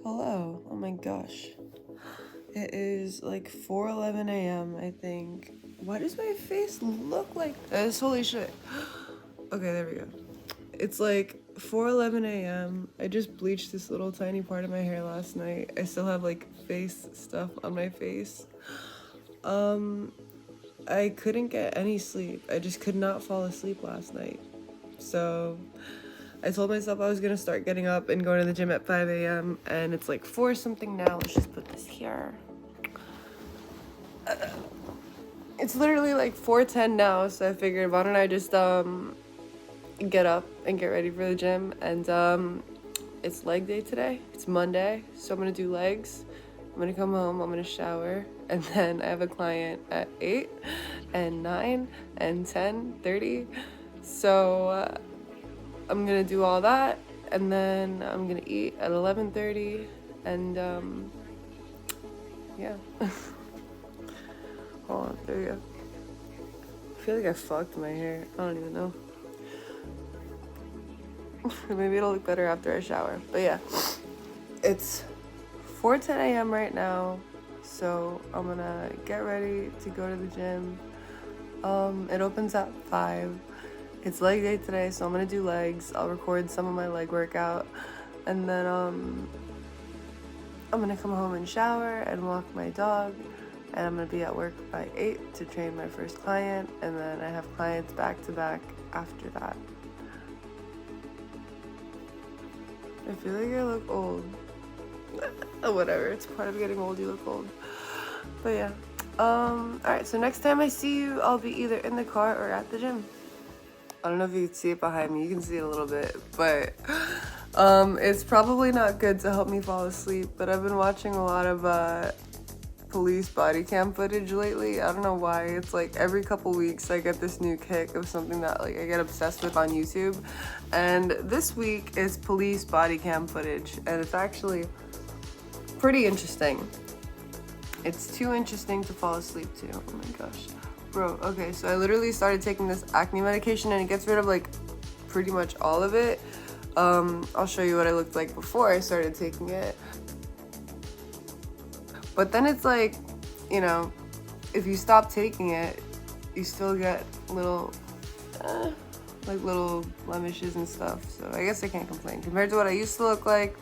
Hello. Oh my gosh. It is like 4:11 a.m. I think. Why does my face look like this? Holy shit. Okay, there we go. It's like 4:11 a.m. I just bleached this little tiny part of my hair last night. I still have like face stuff on my face. I couldn't get any sleep. I just could not fall asleep last night. So I told myself I was gonna start getting up and going to the gym at 5 a.m. and it's like 4 something now. Let's just put this here. It's literally like 4:10 now, so I figured why don't I just get up and get ready for the gym. And it's leg day today. It's Monday, so I'm gonna do legs. I'm gonna come home, I'm gonna shower, and then I have a client at 8 and 9 and 10:30. So I'm gonna do all that, and then I'm gonna eat at 11:30, and yeah. Hold on, there we go. I feel like I fucked my hair. I don't even know. Maybe it'll look better after I shower. But yeah, it's 4:10 a.m. right now, so I'm gonna get ready to go to the gym. It opens at 5. It's leg day today, so I'm gonna do legs. I'll record some of my leg workout, and then I'm gonna come home and shower and walk my dog, and I'm gonna be at work by 8 to train my first client, and then I have clients back to back after that. I feel like I look old. Whatever, it's part of getting old, you look old. But yeah. Alright, so next time I see you, I'll be either in the car or at the gym. I don't know if you can see it behind me. You can see it a little bit, but it's probably not good to help me fall asleep. But I've been watching a lot of police body cam footage lately. I don't know why. It's like every couple weeks I get this new kick of something that like I get obsessed with on YouTube. And this week is police body cam footage, and it's actually pretty interesting. It's too interesting to fall asleep to. Oh my gosh. Bro, okay, so I literally started taking this acne medication and it gets rid of like pretty much all of it. I'll show you what I looked like before I started taking it. But then it's like, you know, if you stop taking it, you still get little blemishes and stuff. So I guess I can't complain. Compared to what I used to look like,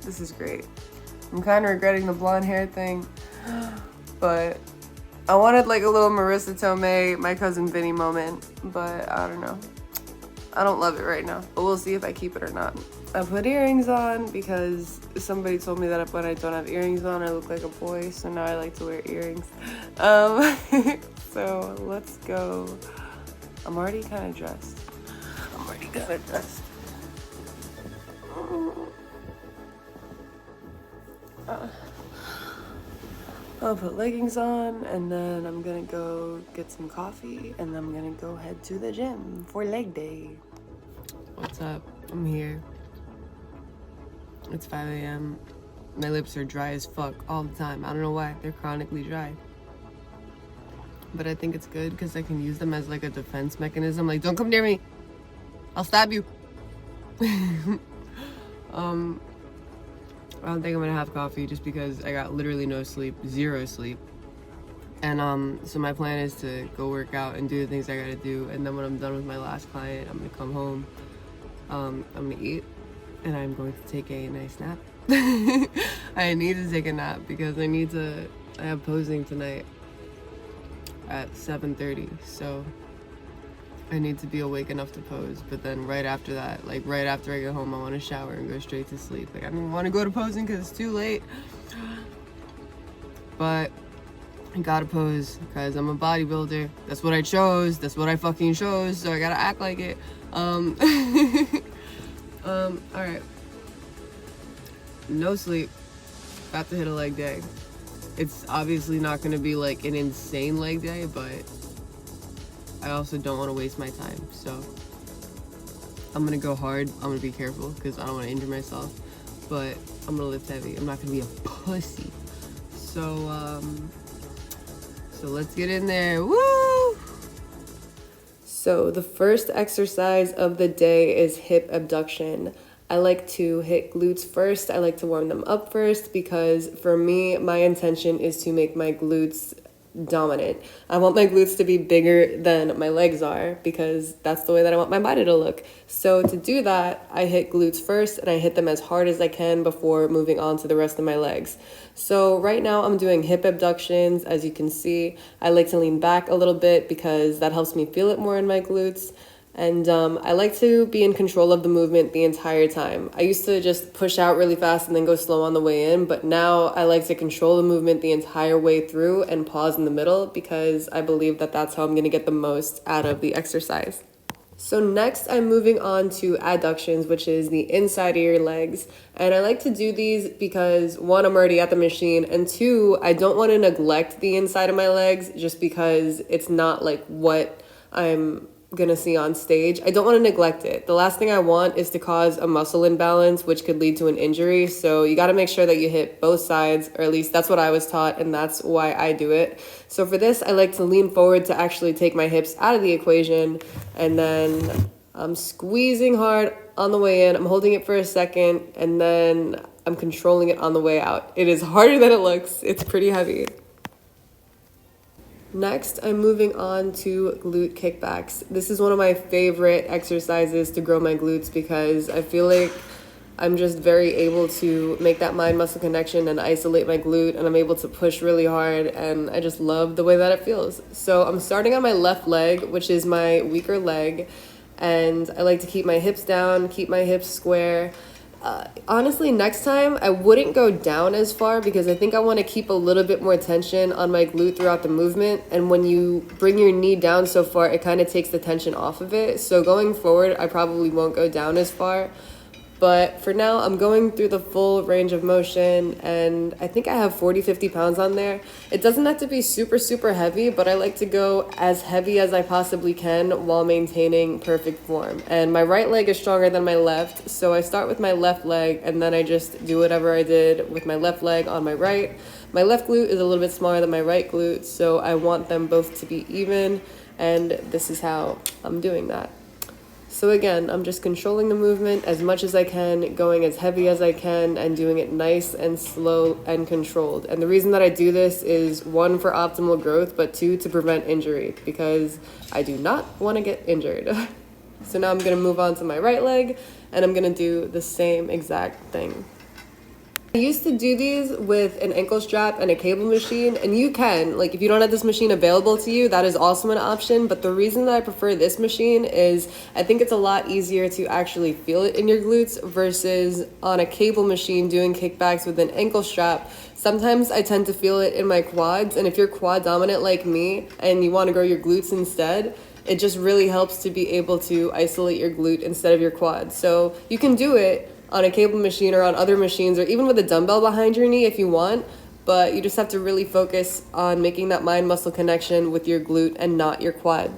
this is great. I'm kind of regretting the blonde hair thing, but I wanted like a little Marissa Tomei, my cousin Vinny moment, but I don't know. I don't love it right now, but we'll see if I keep it or not. I put earrings on because somebody told me that when I don't have earrings on, I look like a boy, so now I like to wear earrings. So let's go. I'm already kind of dressed. I'll put leggings on, and then I'm gonna go get some coffee, and then I'm gonna go head to the gym for leg day. What's up? I'm here. It's 5 a.m. My lips are dry as fuck all the time. I don't know why. They're chronically dry. But I think it's good because I can use them as like a defense mechanism. Like, don't come near me. I'll stab you. I don't think I'm gonna have coffee just because I got literally no sleep, 0 sleep. And so my plan is to go work out and do the things I gotta do, and then when I'm done with my last client, I'm gonna come home, I'm gonna eat, and I'm going to take a nice nap. I need to take a nap because I have posing tonight at 7:30, so I need to be awake enough to pose. But then right after that, like right after I get home, I want to shower and go straight to sleep. Like I don't want to go to posing because it's too late, but I gotta pose because I'm a bodybuilder. That's what I chose. That's what I fucking chose. So I gotta act like it. All right. No sleep. About to hit a leg day. It's obviously not gonna be like an insane leg day, but I also don't want to waste my time, so I'm gonna go hard. I'm gonna be careful because I don't want to injure myself, but I'm gonna lift heavy. I'm not gonna be a pussy. So let's get in there. Woo! So the first exercise of the day is hip abduction. I like to hit glutes first. I like to warm them up first because for me, my intention is to make my glutes dominant. I want my glutes to be bigger than my legs are because that's the way that I want my body to look. So to do that, I hit glutes first and I hit them as hard as I can before moving on to the rest of my legs. So right now I'm doing hip abductions. As you can see, I like to lean back a little bit because that helps me feel it more in my glutes. And I like to be in control of the movement the entire time. I used to just push out really fast and then go slow on the way in, but now I like to control the movement the entire way through and pause in the middle because I believe that that's how I'm going to get the most out of the exercise. So next I'm moving on to adductions, which is the inside of your legs. And I like to do these because one, I'm already at the machine, and two, I don't want to neglect the inside of my legs just because it's not like what I'm gonna see on stage. I don't want to neglect it. The last thing I want is to cause a muscle imbalance, which could lead to an injury. So you got to make sure that you hit both sides, or at least that's what I was taught, and that's why I do it. So for this, I like to lean forward to actually take my hips out of the equation, and then I'm squeezing hard on the way in. I'm holding it for a second, and then I'm controlling it on the way out. It is harder than it looks. It's pretty heavy. Next, I'm moving on to glute kickbacks. This is one of my favorite exercises to grow my glutes because I feel like I'm just very able to make that mind-muscle connection and isolate my glute, and I'm able to push really hard, and I just love the way that it feels. So I'm starting on my left leg, which is my weaker leg, and I like to keep my hips down, keep my hips square. Honestly, next time I wouldn't go down as far because I think I want to keep a little bit more tension on my glute throughout the movement. And when you bring your knee down so far, it kind of takes the tension off of it. So going forward, I probably won't go down as far. But for now, I'm going through the full range of motion, and I think I have 40, 50 pounds on there. It doesn't have to be super, super heavy, but I like to go as heavy as I possibly can while maintaining perfect form. And my right leg is stronger than my left, so I start with my left leg, and then I just do whatever I did with my left leg on my right. My left glute is a little bit smaller than my right glute, so I want them both to be even, and this is how I'm doing that. So again, I'm just controlling the movement as much as I can, going as heavy as I can, and doing it nice and slow and controlled. And the reason that I do this is one, for optimal growth, but two, to prevent injury, because I do not want to get injured. So now I'm going to move on to my right leg, and I'm going to do the same exact thing. I used to do these with an ankle strap and a cable machine, and you can, like, if you don't have this machine available to you, that is also an option. But the reason that I prefer this machine is I think it's a lot easier to actually feel it in your glutes versus on a cable machine doing kickbacks with an ankle strap. Sometimes I tend to feel it in my quads, and if you're quad dominant like me and you want to grow your glutes instead, it just really helps to be able to isolate your glute instead of your quad. So you can do it on a cable machine or on other machines, or even with a dumbbell behind your knee if you want, but you just have to really focus on making that mind-muscle connection with your glute and not your quad.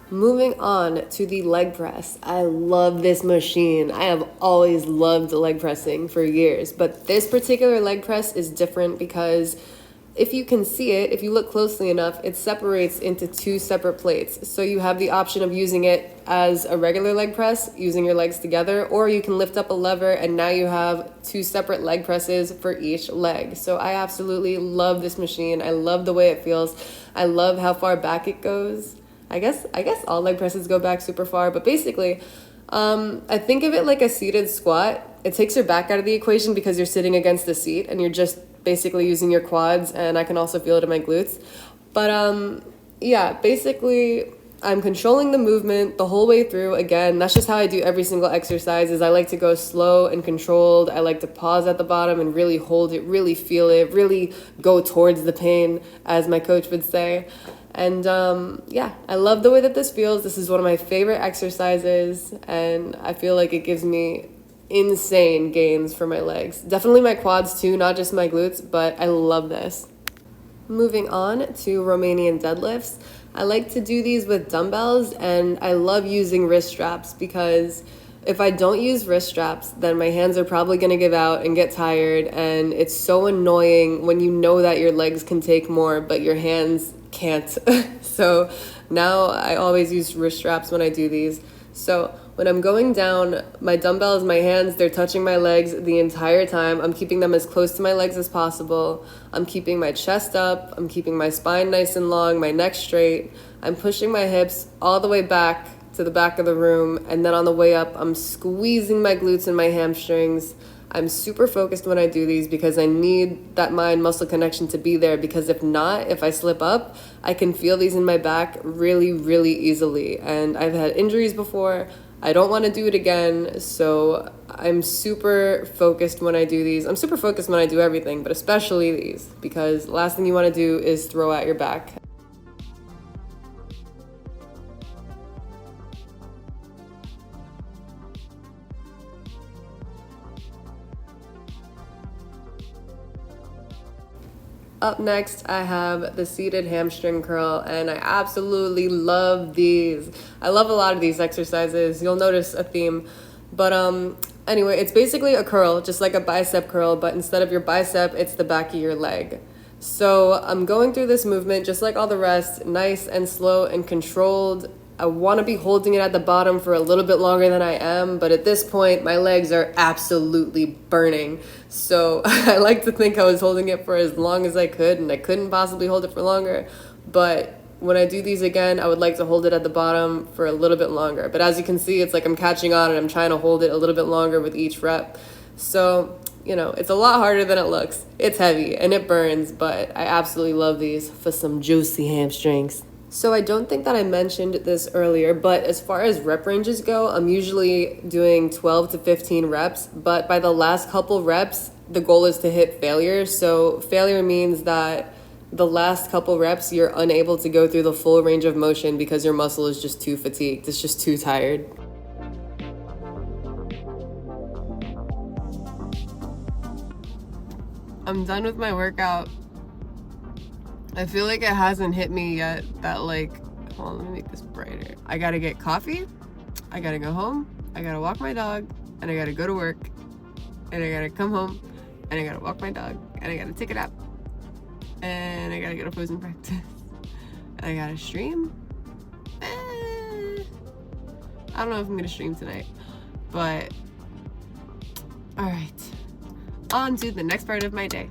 Moving on to the leg press. I love this machine. I have always loved leg pressing for years, but this particular leg press is different because if you can see it, if you look closely enough, it separates into two separate plates. So you have the option of using it as a regular leg press, using your legs together, or you can lift up a lever and now you have two separate leg presses for each leg. So I absolutely love this machine. I love the way it feels. I love how far back it goes. I guess all leg presses go back super far, but basically, I think of it like a seated squat. It takes your back out of the equation because you're sitting against the seat and you're just basically using your quads, and I can also feel it in my glutes. But yeah, basically I'm controlling the movement the whole way through. Again, that's just how I do every single exercise. Is I like to go slow and controlled. I like to pause at the bottom and really hold it, really feel it, really go towards the pain, as my coach would say. And yeah, I love the way that this feels. This is one of my favorite exercises, and I feel like it gives me insane gains for my legs. Definitely my quads too, not just my glutes, but I love this. Moving on to Romanian deadlifts. I like to do these with dumbbells, and I love using wrist straps because if I don't use wrist straps, then my hands are probably going to give out and get tired, and it's so annoying when you know that your legs can take more but your hands can't. So now I always use wrist straps when I do these. So when I'm going down, my dumbbells, my hands, they're touching my legs the entire time. I'm keeping them as close to my legs as possible. I'm keeping my chest up. I'm keeping my spine nice and long, my neck straight. I'm pushing my hips all the way back to the back of the room. And then on the way up, I'm squeezing my glutes and my hamstrings. I'm super focused when I do these because I need that mind-muscle connection to be there, because if not, if I slip up, I can feel these in my back really, really easily. And I've had injuries before. I don't want to do it again, so I'm super focused when I do these. I'm super focused when I do everything, but especially these, because the last thing you want to do is throw out your back. Up next, I have the seated hamstring curl, and I absolutely love these. I love a lot of these exercises. You'll notice a theme. But anyway, it's basically a curl, just like a bicep curl, but instead of your bicep, it's the back of your leg. So I'm going through this movement just like all the rest, nice and slow and controlled. I want to be holding it at the bottom for a little bit longer than I am, but at this point, my legs are absolutely burning. So I like to think I was holding it for as long as I could, and I couldn't possibly hold it for longer. But when I do these again, I would like to hold it at the bottom for a little bit longer. But as you can see, it's like I'm catching on and I'm trying to hold it a little bit longer with each rep. So, you know, it's a lot harder than it looks. It's heavy and it burns, but I absolutely love these for some juicy hamstrings. So I don't think that I mentioned this earlier, but as far as rep ranges go, I'm usually doing 12 to 15 reps, but by the last couple reps, the goal is to hit failure. So failure means that the last couple reps, you're unable to go through the full range of motion because your muscle is just too fatigued. It's just too tired. I'm done with my workout. I feel like it hasn't hit me yet that like, hold on, let me make this brighter. I gotta get coffee, I gotta go home, I gotta walk my dog, and I gotta go to work, and I gotta come home, and I gotta walk my dog, and I gotta take a nap, and I gotta go to posing practice, and I gotta stream. I don't know if I'm gonna stream tonight, but all right, on to the next part of my day.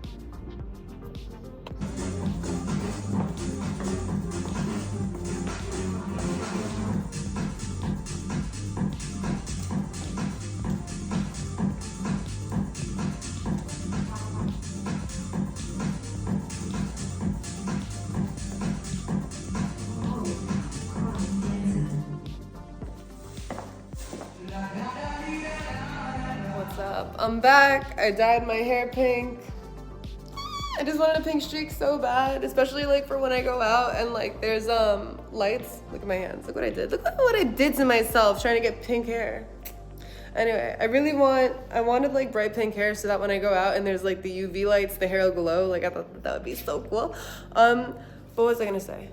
I'm back. I dyed my hair pink. I just wanted a pink streak so bad, especially like for when I go out and like there's lights. Look at my hands. Look what I did. Look what I did to myself trying to get pink hair. Anyway, I wanted like bright pink hair so that when I go out and there's like the UV lights, the hair will glow. Like I thought that would be so cool. What was I gonna say?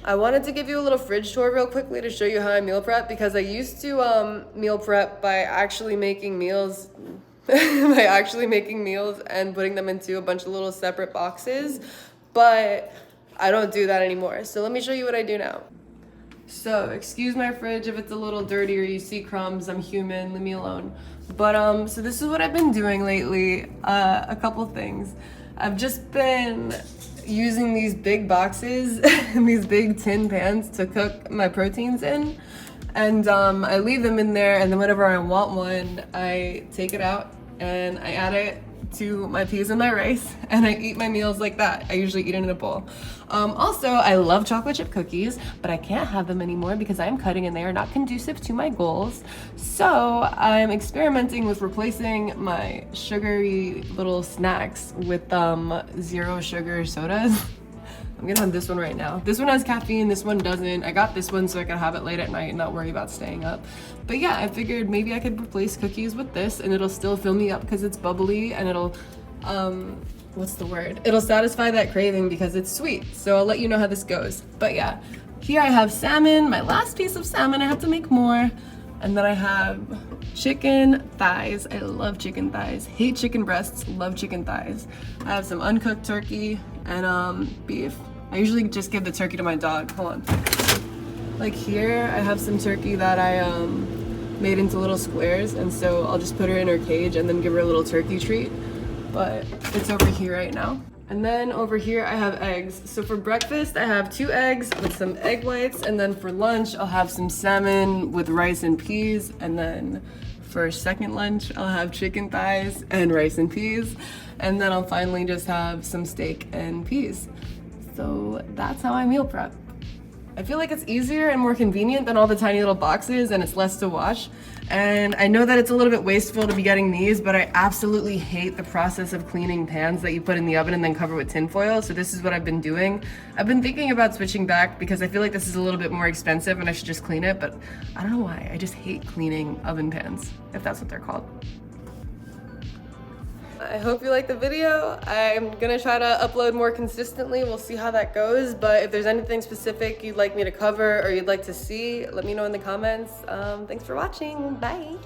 I wanted to give you a little fridge tour real quickly to show you how I meal prep, because I used to meal prep by actually making meals and putting them into a bunch of little separate boxes, but I don't do that anymore. So let me show you what I do now. So excuse my fridge if it's a little dirty or you see crumbs. I'm human, leave me alone. But so this is what I've been doing lately. A couple things. I've just been using these big boxes and these big tin pans to cook my proteins in, and I leave them in there, and then whenever I want one, I take it out and I add it to my peas and my rice, and I eat my meals like that. I usually eat it in a bowl. Also, I love chocolate chip cookies, but I can't have them anymore because I'm cutting and they are not conducive to my goals. So I'm experimenting with replacing my sugary little snacks with zero sugar sodas. I'm gonna have this one right now. This one has caffeine, this one doesn't. I got this one so I could have it late at night and not worry about staying up. But yeah, I figured maybe I could replace cookies with this and it'll still fill me up because it's bubbly, and it'll what's the word? It'll satisfy that craving because it's sweet. So I'll let you know how this goes. But yeah, here I have salmon, my last piece of salmon. I have to make more. And then I have chicken thighs. I love chicken thighs. Hate chicken breasts, love chicken thighs. I have some uncooked turkey and beef. I usually just give the turkey to my dog. Hold on. Like here, I have some turkey that I made into little squares, and so I'll just put her in her cage and then give her a little turkey treat. But it's over here right now. And then over here I have eggs. So for breakfast I have 2 eggs with some egg whites, and then for lunch I'll have some salmon with rice and peas, and then for second lunch I'll have chicken thighs and rice and peas, and then I'll finally just have some steak and peas. So that's how I meal prep. I feel like it's easier and more convenient than all the tiny little boxes, and it's less to wash. And I know that it's a little bit wasteful to be getting these, but I absolutely hate the process of cleaning pans that you put in the oven and then cover with tin foil. So this is what I've been doing. I've been thinking about switching back because I feel like this is a little bit more expensive and I should just clean it, but I don't know why. I just hate cleaning oven pans, if that's what they're called. I hope you liked the video. I'm gonna try to upload more consistently. We'll see how that goes, but if there's anything specific you'd like me to cover or you'd like to see, let me know in the comments. Thanks for watching. Bye.